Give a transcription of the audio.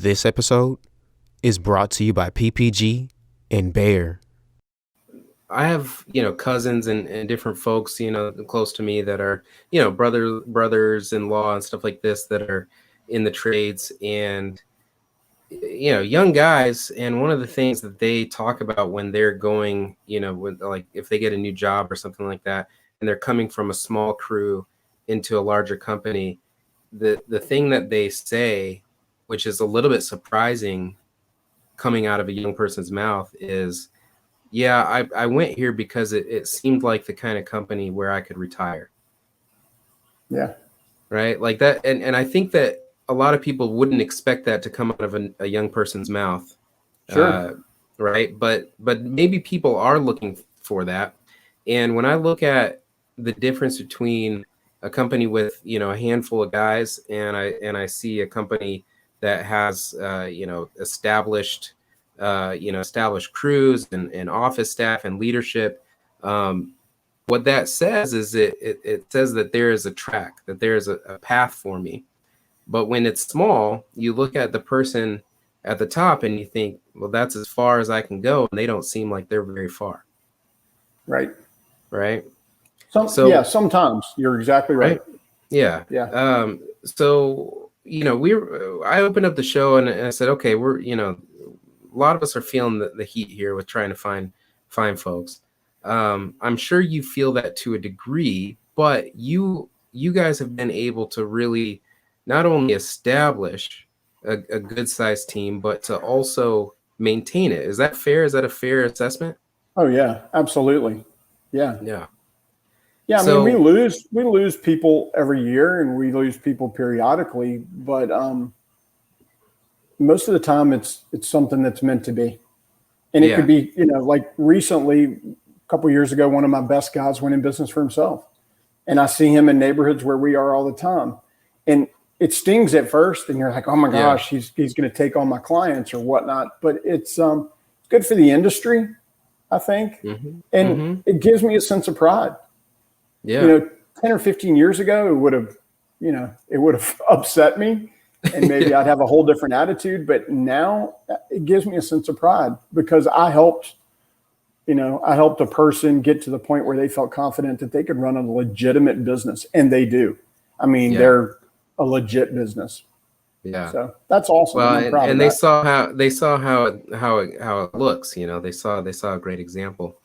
This episode is brought to you by PPG and Bear. I have, cousins and different folks, close to me that are, brothers-in-law and stuff like this that are in the trades and, young guys. And one of the things that they talk about when they're going, when like if they get a new job or something like that, and they're coming from a small crew into a larger company, the thing that they say, which is a little bit surprising coming out of a young person's mouth, is, yeah, I went here because it seemed like the kind of company where I could retire. Yeah. Right. Like that. And I think that a lot of people wouldn't expect that to come out of a young person's mouth. Sure. Right. But maybe people are looking for that. And when I look at the difference between a company with, a handful of guys and I see a company that has, established crews and office staff and leadership. What that says is it says that there is a track, that there is a path for me. But when it's small, you look at the person at the top and you think, well, that's as far as I can go. And they don't seem like they're very far. Right. Right. Yeah, sometimes you're exactly right. Yeah. Yeah. So, I opened up the show and I said, okay, we're, a lot of us are feeling the heat here with trying to find folks. I'm sure you feel that to a degree, but you guys have been able to really not only establish a good sized team, but to also maintain it. Is that fair? Is that a fair assessment? Oh yeah, absolutely. Yeah. Yeah. Yeah. I mean, we lose people every year and we lose people periodically, but most of the time it's something that's meant to be. And it could be, like recently, a couple of years ago, one of my best guys went in business for himself. And I see him in neighborhoods where we are all the time. And it stings at first. And you're like, oh my gosh, he's going to take on my clients or whatnot. But it's good for the industry, I think. Mm-hmm. And it gives me a sense of pride. Yeah. 10 or 15 years ago, it would have upset me. And maybe I'd have a whole different attitude. But now it gives me a sense of pride because I helped a person get to the point where they felt confident that they could run a legitimate business. And they do. I mean, they're a legit business. Yeah. So that's awesome. Well, and they saw how it looks, they saw a great example.